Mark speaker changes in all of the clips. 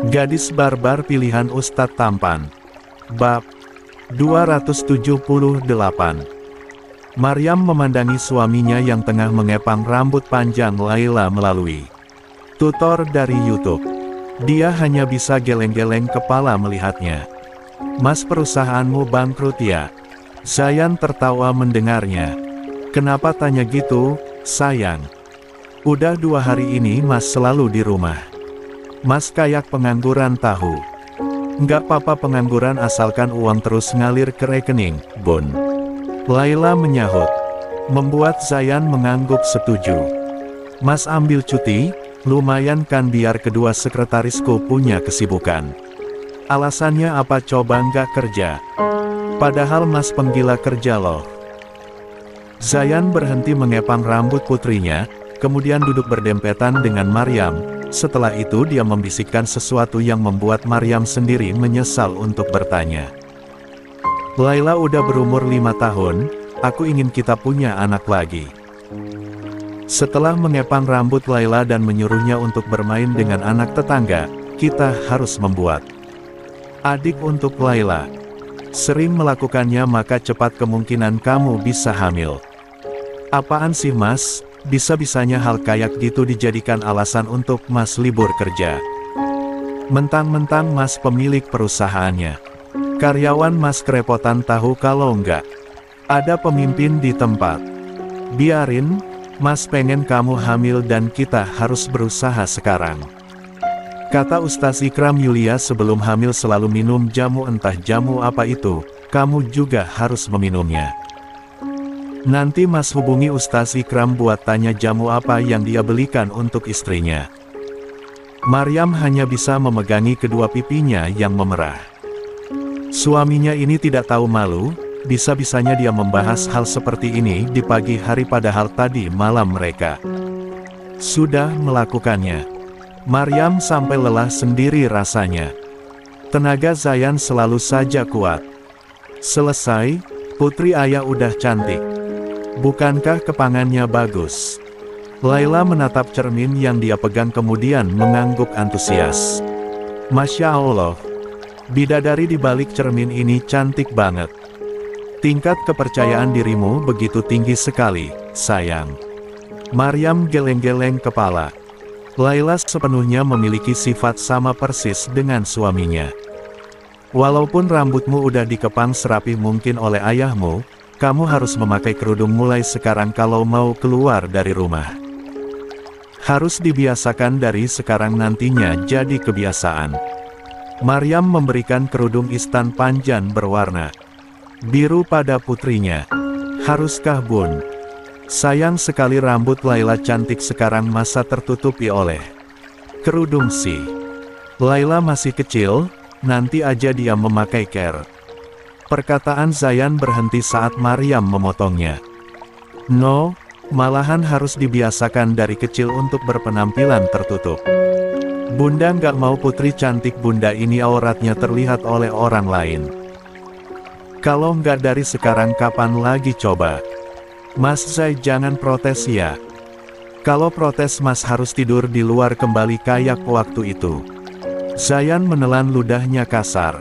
Speaker 1: Gadis barbar pilihan Ustadz Tampan. Bab 278. Maryam memandangi suaminya yang tengah mengepang rambut panjang Laila melalui tutor dari YouTube. Dia hanya bisa geleng-geleng kepala melihatnya. "Mas, perusahaanmu bangkrut ya?" Zayan tertawa mendengarnya. "Kenapa tanya gitu, sayang? Udah 2 hari ini Mas selalu di rumah. Mas kayak pengangguran tahu." "Nggak apa-apa pengangguran asalkan uang terus ngalir ke rekening, Bun," Laila menyahut. Membuat Zayan mengangguk setuju. "Mas ambil cuti, lumayan kan biar kedua sekretarisku punya kesibukan." "Alasannya apa coba nggak kerja? Padahal Mas penggila kerja loh." Zayan berhenti mengepang rambut putrinya, kemudian duduk berdempetan dengan Maryam. Setelah itu dia membisikkan sesuatu yang membuat Maryam sendiri menyesal untuk bertanya. "Laila udah berumur 5 tahun, aku ingin kita punya anak lagi." Setelah mengepang rambut Laila dan menyuruhnya untuk bermain dengan anak tetangga, "Kita harus membuat adik untuk Laila. Sering melakukannya maka cepat kemungkinan kamu bisa hamil." "Apaan sih Mas? Bisa-bisanya hal kayak gitu dijadikan alasan untuk Mas libur kerja. Mentang-mentang Mas pemilik perusahaannya. Karyawan Mas kerepotan tahu kalau enggak ada pemimpin di tempat. Biarin, Mas pengen kamu hamil dan kita harus berusaha sekarang." Kata Ustaz Ikram Yulia sebelum hamil selalu minum jamu, entah jamu apa itu, kamu juga harus meminumnya. Nanti Mas hubungi Ustaz Ikram buat tanya jamu apa yang dia belikan untuk istrinya. Maryam hanya bisa memegangi kedua pipinya yang memerah. Suaminya ini tidak tahu malu, bisa-bisanya dia membahas hal seperti ini di pagi hari padahal tadi malam mereka sudah melakukannya. Maryam sampai lelah sendiri rasanya. Tenaga Zayan selalu saja kuat. "Selesai, putri ayah udah cantik. Bukankah kepangannya bagus?" Laila menatap cermin yang dia pegang kemudian mengangguk antusias. "Masya Allah, bidadari di balik cermin ini cantik banget. Tingkat kepercayaan dirimu begitu tinggi sekali, sayang." Maryam geleng-geleng kepala. Laila sepenuhnya memiliki sifat sama persis dengan suaminya. "Walaupun rambutmu udah dikepang serapih mungkin oleh ayahmu, kamu harus memakai kerudung mulai sekarang kalau mau keluar dari rumah. Harus dibiasakan dari sekarang nantinya jadi kebiasaan." Maryam memberikan kerudung istan panjang berwarna biru pada putrinya. "Haruskah Bun? Sayang sekali rambut Laila cantik sekarang masa tertutupi oleh kerudung sih. Laila masih kecil, nanti aja dia memakai care." Perkataan Zayan berhenti saat Maryam memotongnya. "No, malahan harus dibiasakan dari kecil untuk berpenampilan tertutup. Bunda nggak mau putri cantik Bunda ini auratnya terlihat oleh orang lain. Kalau nggak dari sekarang kapan lagi coba? Mas Zai jangan protes ya. Kalau protes Mas harus tidur di luar kembali kayak waktu itu." Zayan menelan ludahnya kasar.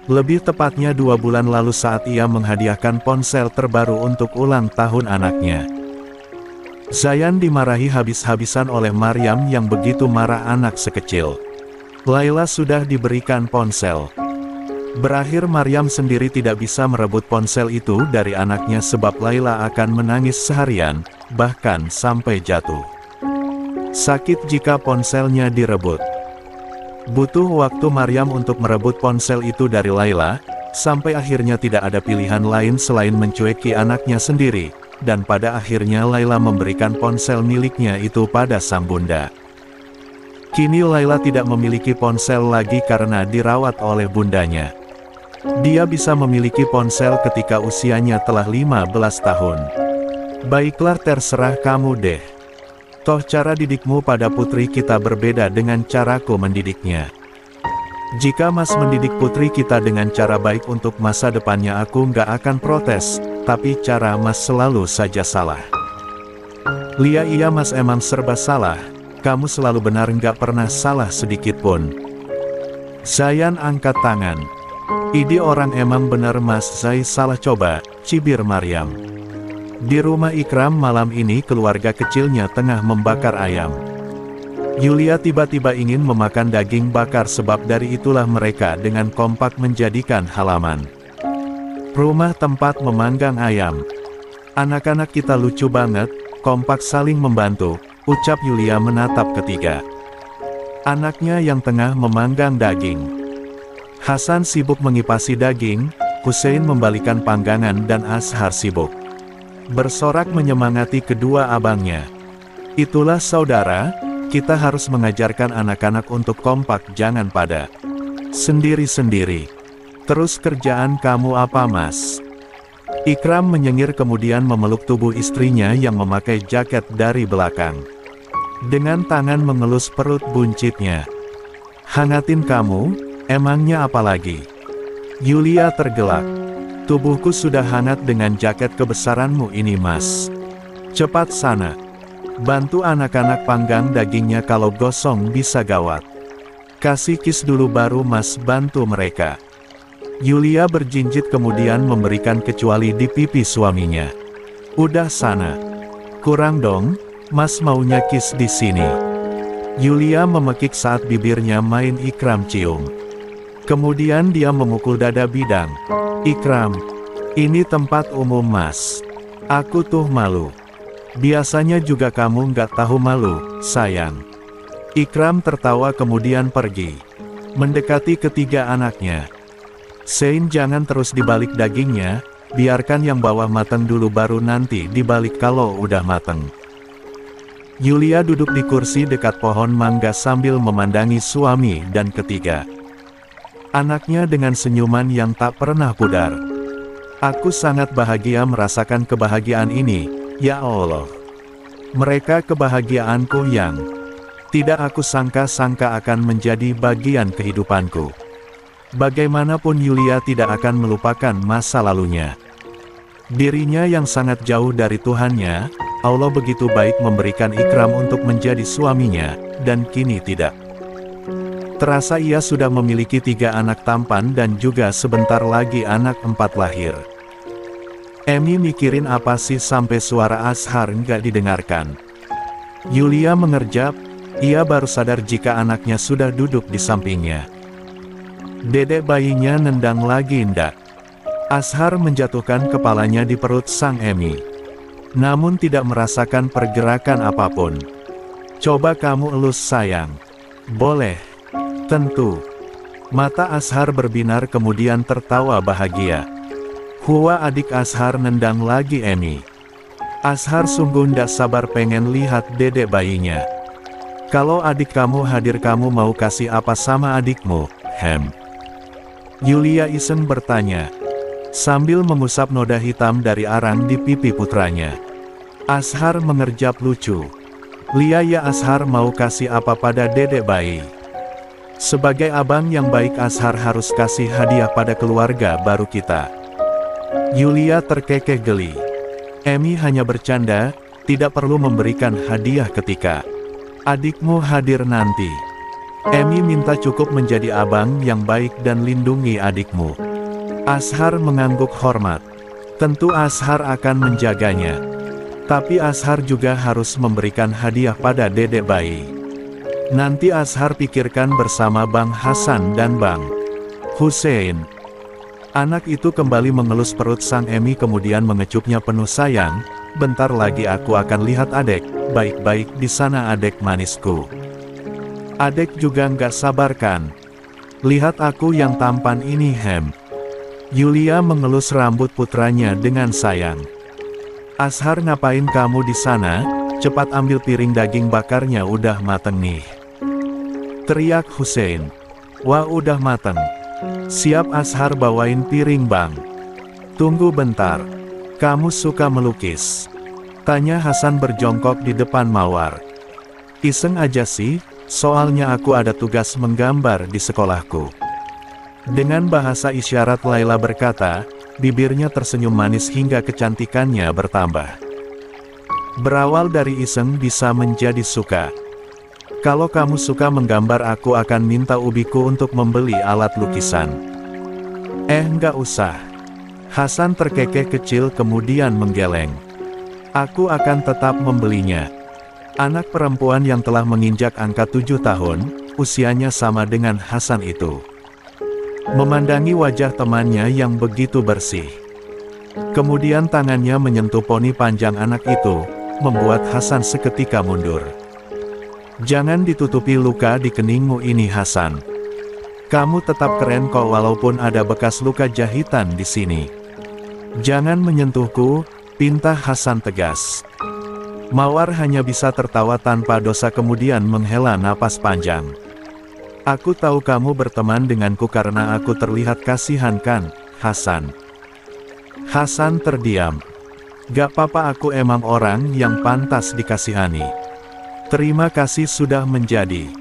Speaker 1: Lebih tepatnya 2 bulan lalu saat ia menghadiahkan ponsel terbaru untuk ulang tahun anaknya. Zayan dimarahi habis-habisan oleh Maryam yang begitu marah anak sekecil. Laila sudah diberikan ponsel. Berakhir Maryam sendiri tidak bisa merebut ponsel itu dari anaknya sebab Laila akan menangis seharian, bahkan sampai jatuh sakit jika ponselnya direbut. Butuh waktu Maryam untuk merebut ponsel itu dari Laila, sampai akhirnya tidak ada pilihan lain selain mencueki anaknya sendiri, dan pada akhirnya Laila memberikan ponsel miliknya itu pada sang bunda. Kini Laila tidak memiliki ponsel lagi karena dirawat oleh bundanya. Dia bisa memiliki ponsel ketika usianya telah 15 tahun. "Baiklah terserah kamu deh. Toh cara didikmu pada putri kita berbeda dengan caraku mendidiknya." Jika Mas mendidik putri kita dengan cara baik untuk masa depannya, aku nggak akan protes, tapi cara Mas selalu saja salah. Lia, iya Mas emang serba salah, kamu selalu benar, nggak pernah salah sedikit pun. Zayan angkat tangan. Idi orang emang benar Mas, Zai salah coba, cibir Maryam. Di rumah Ikram malam ini keluarga kecilnya tengah membakar ayam. Yulia tiba-tiba ingin memakan daging bakar, sebab dari itulah mereka dengan kompak menjadikan halaman rumah tempat memanggang ayam. Anak-anak kita lucu banget, kompak saling membantu, ucap Yulia menatap ketiga anaknya yang tengah memanggang daging. Hasan sibuk mengipasi daging, Hussein membalikan panggangan dan Ashar sibuk bersorak menyemangati kedua abangnya. Itulah saudara, kita harus mengajarkan anak-anak untuk kompak, jangan pada sendiri-sendiri. Terus kerjaan kamu apa Mas? Ikram menyengir kemudian memeluk tubuh istrinya yang memakai jaket dari belakang. Dengan tangan mengelus perut buncitnya. Hangatin kamu, emangnya apa lagi? Yulia tergelak. Tubuhku sudah hangat dengan jaket kebesaranmu ini Mas. Cepat sana. Bantu anak-anak panggang dagingnya, kalau gosong bisa gawat. Kasih kis dulu baru Mas bantu mereka. Yulia berjinjit kemudian memberikan kecuali di pipi suaminya. Udah sana. Kurang dong, Mas maunya kis di sini. Yulia memekik saat bibirnya main Ikram cium. Kemudian dia memukul dada bidang. Ikram, ini tempat umum Mas. Aku tuh malu. Biasanya juga kamu nggak tahu malu, sayang. Ikram tertawa kemudian pergi. Mendekati ketiga anaknya. Sein, jangan terus dibalik dagingnya, biarkan yang bawah matang dulu baru nanti dibalik kalau udah mateng. Yulia duduk di kursi dekat pohon mangga sambil memandangi suami dan ketiga anaknya dengan senyuman yang tak pernah pudar. Aku sangat bahagia merasakan kebahagiaan ini, ya Allah. Mereka kebahagiaanku yang tidak aku sangka-sangka akan menjadi bagian kehidupanku. Bagaimanapun Yulia tidak akan melupakan masa lalunya. Dirinya yang sangat jauh dari Tuhannya, Allah begitu baik memberikan Ikram untuk menjadi suaminya, dan kini tidak terasa ia sudah memiliki 3 anak tampan dan juga sebentar lagi anak 4 lahir. Emi mikirin apa sih sampai suara Ashar nggak didengarkan. Yulia mengerjap, ia baru sadar jika anaknya sudah duduk di sampingnya. Dedek bayinya nendang lagi ndak. Ashar menjatuhkan kepalanya di perut sang Emi. Namun tidak merasakan pergerakan apapun. Coba kamu elus sayang. Boleh. Tentu. Mata Ashar berbinar kemudian tertawa bahagia. Hua adik Ashar nendang lagi Emi. Ashar sungguh ndak sabar pengen lihat dedek bayinya. Kalau adik kamu hadir kamu mau kasih apa sama adikmu, Hem? Yulia iseng bertanya, sambil mengusap noda hitam dari arang di pipi putranya. Ashar mengerjap lucu. Lia, ya Ashar mau kasih apa pada dedek bayi? Sebagai abang yang baik Ashar harus kasih hadiah pada keluarga baru kita. Yulia terkekeh geli. Emi hanya bercanda, tidak perlu memberikan hadiah ketika adikmu hadir nanti. Emi minta cukup menjadi abang yang baik dan lindungi adikmu. Ashar mengangguk hormat. Tentu Ashar akan menjaganya. Tapi Ashar juga harus memberikan hadiah pada dedek bayi. Nanti Ashar pikirkan bersama Bang Hasan dan Bang Hussein. Anak itu kembali mengelus perut sang Emi kemudian mengecupnya penuh sayang. Bentar lagi aku akan lihat adek, baik-baik di sana adek manisku. Adek juga nggak sabar kan? Lihat aku yang tampan ini Hem. Yulia mengelus rambut putranya dengan sayang. Ashar, ngapain kamu di sana? Cepat ambil piring daging bakarnya, udah mateng nih. Teriak Hussein. Wah, udah mateng. Siap, Ashar bawain piring bang. Tunggu bentar. Kamu suka melukis? Tanya Hasan berjongkok di depan mawar. Iseng aja sih, soalnya aku ada tugas menggambar di sekolahku. Dengan bahasa isyarat Laila berkata, bibirnya tersenyum manis hingga kecantikannya bertambah. Berawal dari iseng bisa menjadi suka. Kalau kamu suka menggambar, aku akan minta ubiku untuk membeli alat lukisan. Nggak usah. Hasan terkekeh kecil kemudian menggeleng. Aku akan tetap membelinya. Anak perempuan yang telah menginjak angka 7 tahun, usianya sama dengan Hasan itu. Memandangi wajah temannya yang begitu bersih. Kemudian tangannya menyentuh poni panjang anak itu, membuat Hasan seketika mundur. Jangan ditutupi luka di keningmu ini, Hasan. Kamu tetap keren kok walaupun ada bekas luka jahitan di sini. Jangan menyentuhku, pinta Hasan tegas. Mawar hanya bisa tertawa tanpa dosa kemudian menghela napas panjang. Aku tahu kamu berteman denganku karena aku terlihat kasihan kan, Hasan? Hasan terdiam. Gak apa-apa, aku emang orang yang pantas dikasihani. Terima kasih sudah menjadi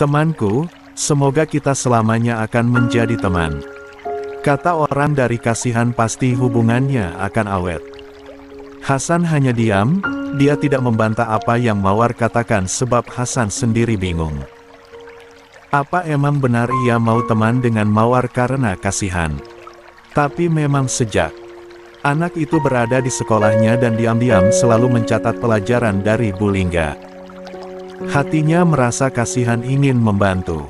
Speaker 1: temanku, semoga kita selamanya akan menjadi teman. Kata orang dari kasihan pasti hubungannya akan awet. Hasan hanya diam, dia tidak membantah apa yang Mawar katakan sebab Hasan sendiri bingung. Apa emang benar ia mau teman dengan Mawar karena kasihan? Tapi memang sejak anak itu berada di sekolahnya dan diam-diam selalu mencatat pelajaran dari Bu Lingga, hatinya merasa kasihan ingin membantu.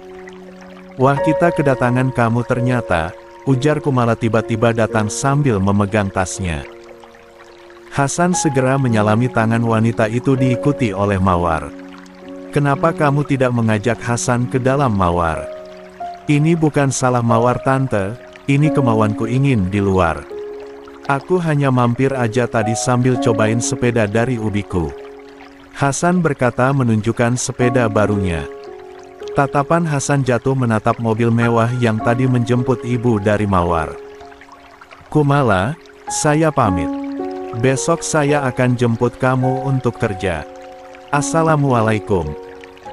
Speaker 1: Wah, kita kedatangan kamu ternyata, ujar Kumala tiba-tiba datang sambil memegang tasnya. Hasan segera menyalami tangan wanita itu diikuti oleh Mawar. Kenapa kamu tidak mengajak Hasan ke dalam, Mawar? Ini bukan salah Mawar tante, ini kemauanku ingin di luar. Aku hanya mampir aja tadi sambil cobain sepeda dari ubiku. Hasan berkata menunjukkan sepeda barunya. Tatapan Hasan jatuh menatap mobil mewah yang tadi menjemput ibu dari Mawar. Kumala, saya pamit. Besok saya akan jemput kamu untuk kerja. Assalamualaikum,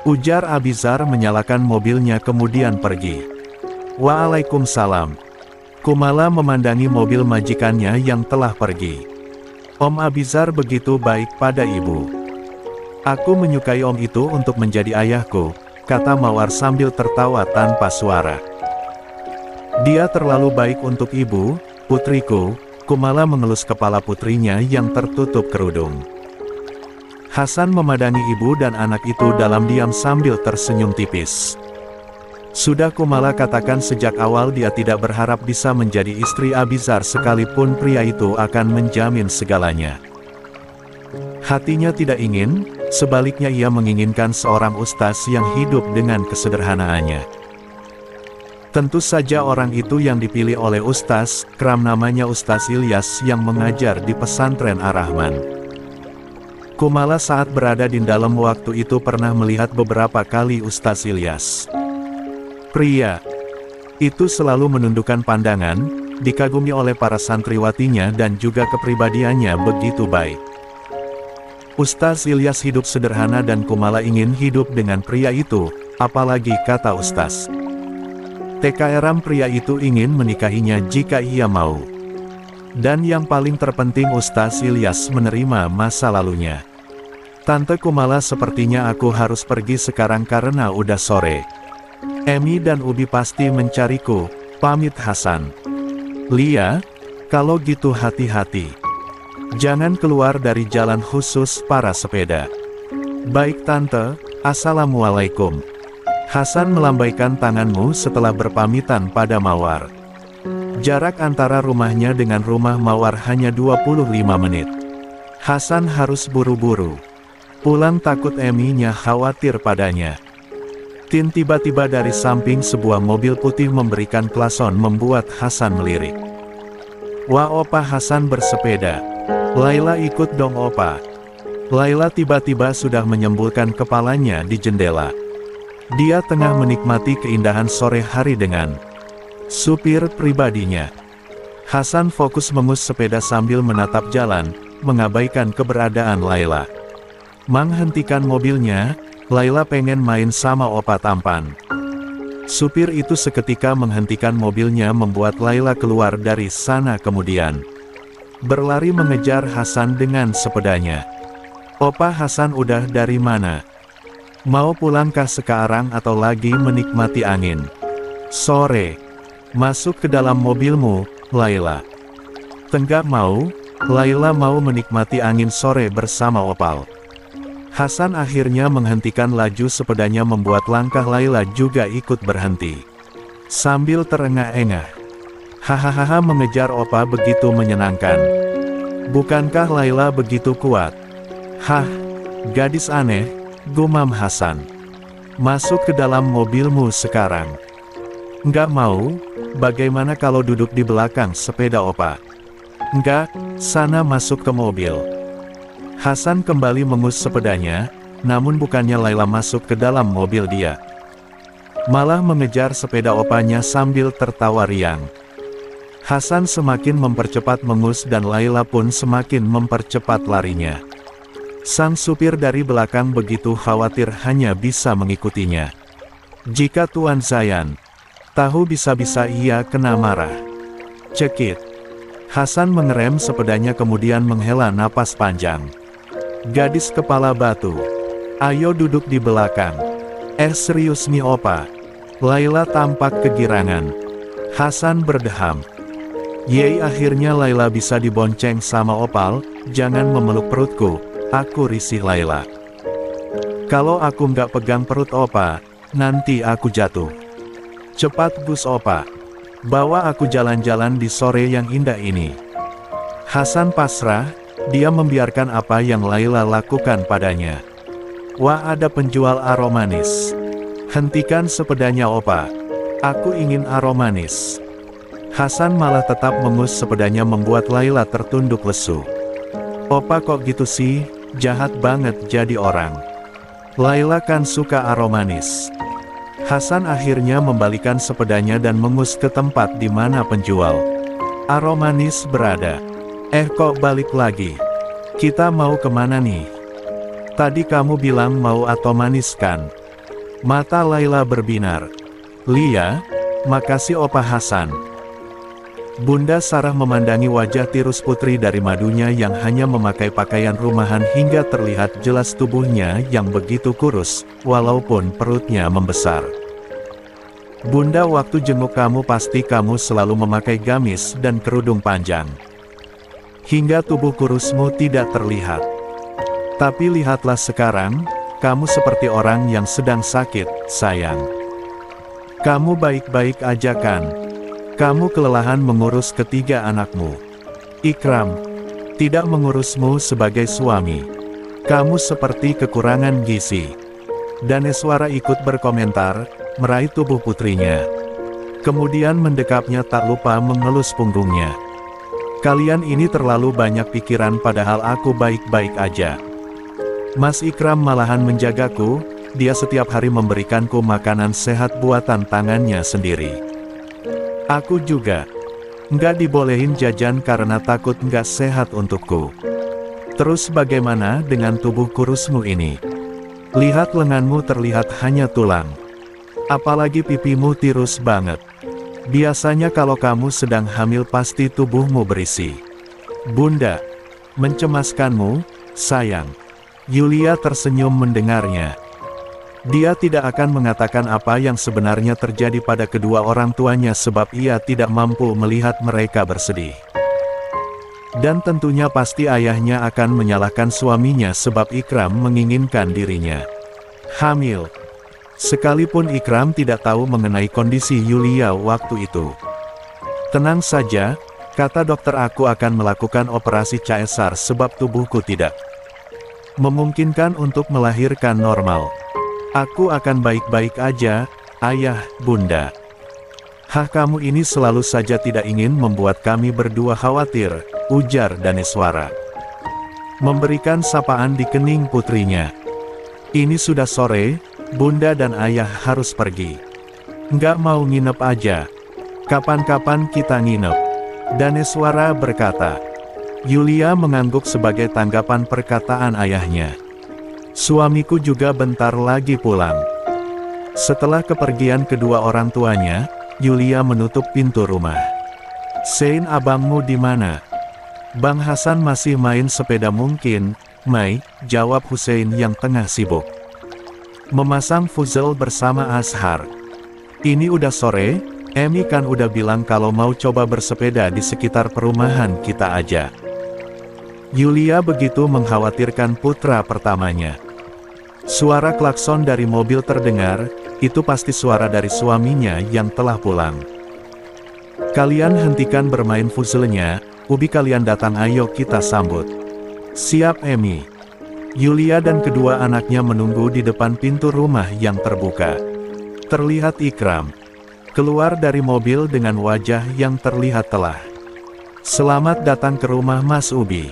Speaker 1: ujar Abizar menyalakan mobilnya kemudian pergi. Waalaikumsalam. Kumala memandangi mobil majikannya yang telah pergi. Om Abizar begitu baik pada ibu. Aku menyukai om itu untuk menjadi ayahku, kata Mawar sambil tertawa tanpa suara. Dia terlalu baik untuk ibu, putriku. Kumala mengelus kepala putrinya yang tertutup kerudung. Hasan memandangi ibu dan anak itu dalam diam sambil tersenyum tipis. Sudah Kumala katakan sejak awal dia tidak berharap bisa menjadi istri Abizar sekalipun pria itu akan menjamin segalanya. Hatinya tidak ingin, sebaliknya ia menginginkan seorang ustaz yang hidup dengan kesederhanaannya. Tentu saja orang itu yang dipilih oleh Ustaz Kram namanya Ustaz Ilyas yang mengajar di pesantren Ar-Rahman. Kumala saat berada di dalam waktu itu pernah melihat beberapa kali Ustaz Ilyas. Pria itu selalu menundukkan pandangan, dikagumi oleh para santriwatinya dan juga kepribadiannya begitu baik. Ustaz Ilyas hidup sederhana dan Kumala ingin hidup dengan pria itu, apalagi kata Ustaz TKRM pria itu ingin menikahinya jika ia mau. Dan yang paling terpenting Ustaz Ilyas menerima masa lalunya. Tante Kumala, sepertinya aku harus pergi sekarang karena udah sore. Emi dan Ubi pasti mencariku, pamit Hasan. Lia, kalau gitu hati-hati. Jangan keluar dari jalan khusus para sepeda. Baik tante, assalamualaikum. Hasan melambaikan tanganmu setelah berpamitan pada Mawar. Jarak antara rumahnya dengan rumah Mawar hanya 25 menit. Hasan harus buru-buru pulang, takut Eminya khawatir padanya. Tiba-tiba dari samping sebuah mobil putih memberikan klason membuat Hasan melirik. Wah, Opa, Hasan bersepeda. Laila ikut dong Opa. Laila tiba-tiba sudah menyembulkan kepalanya di jendela. Dia tengah menikmati keindahan sore hari dengan supir pribadinya. Hasan fokus mengus sepeda sambil menatap jalan, mengabaikan keberadaan Laila. Menghentikan mobilnya, Laila pengen main sama Opa tampan. Supir itu seketika menghentikan mobilnya membuat Laila keluar dari sana kemudian berlari mengejar Hasan dengan sepedanya. "Opa Hasan udah dari mana? Mau pulangkah sekarang atau lagi menikmati angin sore? Masuk ke dalam mobilmu, Laila." "Tenggak mau, Laila mau menikmati angin sore bersama Opal." Hasan akhirnya menghentikan laju sepedanya membuat langkah Laila juga ikut berhenti. Sambil terengah-engah, hahaha mengejar Opa begitu menyenangkan. "Bukankah Laila begitu kuat?" "Hah, gadis aneh," gumam Hasan. "Masuk ke dalam mobilmu sekarang." "Nggak mau, bagaimana kalau duduk di belakang sepeda Opa?" "Nggak, sana masuk ke mobil." Hasan kembali mengus sepedanya, namun bukannya Laila masuk ke dalam mobil dia, malah mengejar sepeda opanya sambil tertawa riang. Hasan semakin mempercepat mengus dan Laila pun semakin mempercepat larinya. Sang supir dari belakang begitu khawatir hanya bisa mengikutinya. Jika Tuan Zayan tahu bisa-bisa ia kena marah. Cekit. Hasan mengerem sepedanya kemudian menghela napas panjang. "Gadis kepala batu, ayo duduk di belakang." Serius nih Opa?" Laila tampak kegirangan. Hasan berdeham. "Yey, akhirnya Laila bisa dibonceng sama Opal, jangan memeluk perutku, aku risih Laila. Kalau aku nggak pegang perut Opa, nanti aku jatuh. Cepat bus Opa, bawa aku jalan-jalan di sore yang indah ini." Hasan pasrah. Dia membiarkan apa yang Laila lakukan padanya. "Wah, ada penjual aromanis. Hentikan sepedanya Opa. Aku ingin aromanis." Hasan malah tetap mengus sepedanya membuat Laila tertunduk lesu. "Opa kok gitu sih, jahat banget jadi orang. Laila kan suka aromanis." Hasan akhirnya membalikan sepedanya dan mengus ke tempat di mana penjual aromanis berada. Kok balik lagi? Kita mau kemana nih? Tadi kamu bilang mau atau manis kan?" Mata Laila berbinar. "Lia, makasih Opa Hasan." Bunda Sarah memandangi wajah tirus putri dari madunya yang hanya memakai pakaian rumahan hingga terlihat jelas tubuhnya yang begitu kurus, walaupun perutnya membesar. "Bunda, waktu jenguk kamu pasti kamu selalu memakai gamis dan kerudung panjang. Hingga tubuh kurusmu tidak terlihat. Tapi lihatlah sekarang, kamu seperti orang yang sedang sakit, sayang. Kamu baik-baik aja kan? Kamu kelelahan mengurus ketiga anakmu. Ikram tidak mengurusmu sebagai suami. Kamu seperti kekurangan gizi." Daneswara ikut berkomentar, meraih tubuh putrinya. Kemudian mendekapnya tak lupa mengelus punggungnya. "Kalian ini terlalu banyak pikiran padahal aku baik-baik aja. Mas Ikram malahan menjagaku, dia setiap hari memberikanku makanan sehat buatan tangannya sendiri. Aku juga nggak dibolehin jajan karena takut nggak sehat untukku. Terus bagaimana dengan tubuh kurusmu ini? Lihat lenganmu terlihat hanya tulang. Apalagi pipimu tirus banget. Biasanya kalau kamu sedang hamil pasti tubuhmu berisi. Bunda mencemaskanmu, sayang." Yulia tersenyum mendengarnya. Dia tidak akan mengatakan apa yang sebenarnya terjadi pada kedua orang tuanya sebab ia tidak mampu melihat mereka bersedih. Dan tentunya pasti ayahnya akan menyalahkan suaminya sebab Ikram menginginkan dirinya hamil. Sekalipun Ikram tidak tahu mengenai kondisi Yulia waktu itu. "Tenang saja, kata dokter aku akan melakukan operasi caesar sebab tubuhku tidak memungkinkan untuk melahirkan normal. Aku akan baik-baik aja, ayah, bunda." "Hah, kamu ini selalu saja tidak ingin membuat kami berdua khawatir," ujar Daneswara, memberikan sapaan di kening putrinya. "Ini sudah sore, bunda dan ayah harus pergi. Nggak mau nginep aja? Kapan-kapan kita nginep," Daneswara berkata. Yulia mengangguk sebagai tanggapan perkataan ayahnya. "Suamiku juga bentar lagi pulang. Setelah kepergian kedua orang tuanya, Yulia menutup pintu rumah. "Sein, abangmu di mana?" "Bang Hasan masih main sepeda mungkin, Mai," jawab Hussein yang tengah sibuk memasang fuzel bersama Ashar. "Ini udah sore, Emi kan udah bilang kalau mau coba bersepeda di sekitar perumahan kita aja." Yulia begitu mengkhawatirkan putra pertamanya. Suara klakson dari mobil terdengar, itu pasti suara dari suaminya yang telah pulang. "Kalian hentikan bermain fuzelnya, Ubi kalian datang, ayo kita sambut." "Siap Emi." Yulia dan kedua anaknya menunggu di depan pintu rumah yang terbuka. Terlihat Ikram keluar dari mobil dengan wajah yang terlihat telah. "Selamat datang ke rumah Mas Ubi.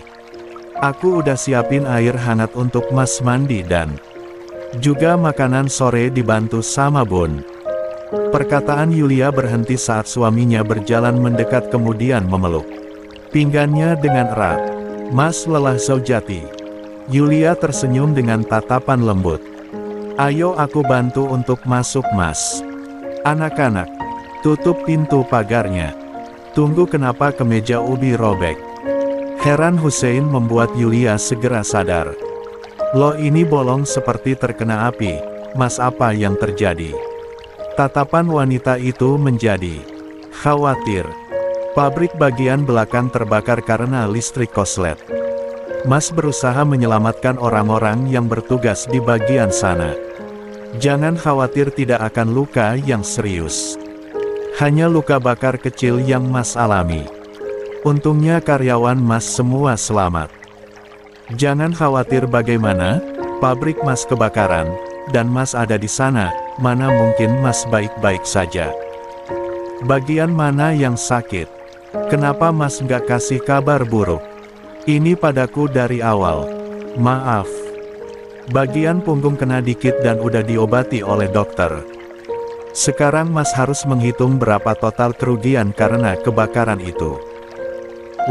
Speaker 1: Aku udah siapin air hangat untuk Mas mandi dan juga makanan sore dibantu sama Bun." Perkataan Yulia berhenti saat suaminya berjalan mendekat kemudian memeluk pinggannya dengan erat. "Mas lelah Zaujati." Yulia tersenyum dengan tatapan lembut. "Ayo aku bantu untuk masuk Mas." "Anak-anak, tutup pintu pagarnya. Tunggu, kenapa kemeja Ubi robek?" Heran Hussein membuat Yulia segera sadar. "Loh, ini bolong seperti terkena api, Mas, apa yang terjadi?" Tatapan wanita itu menjadi khawatir. "Pabrik bagian belakang terbakar karena listrik konslet. Mas berusaha menyelamatkan orang-orang yang bertugas di bagian sana. Jangan khawatir, tidak akan luka yang serius. Hanya luka bakar kecil yang Mas alami. Untungnya karyawan Mas semua selamat. Jangan khawatir, bagaimana? Pabrik Mas kebakaran, dan Mas ada di sana, mana mungkin Mas baik-baik saja. Bagian mana yang sakit? Kenapa Mas nggak kasih kabar buruk? Ini padaku dari awal. Maaf. Bagian punggung kena dikit dan udah diobati oleh dokter. Sekarang Mas harus menghitung berapa total kerugian karena kebakaran itu.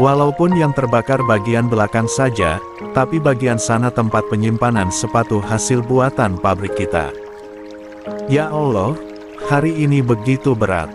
Speaker 1: Walaupun yang terbakar bagian belakang saja, tapi bagian sana tempat penyimpanan sepatu hasil buatan pabrik kita. Ya Allah, hari ini begitu berat."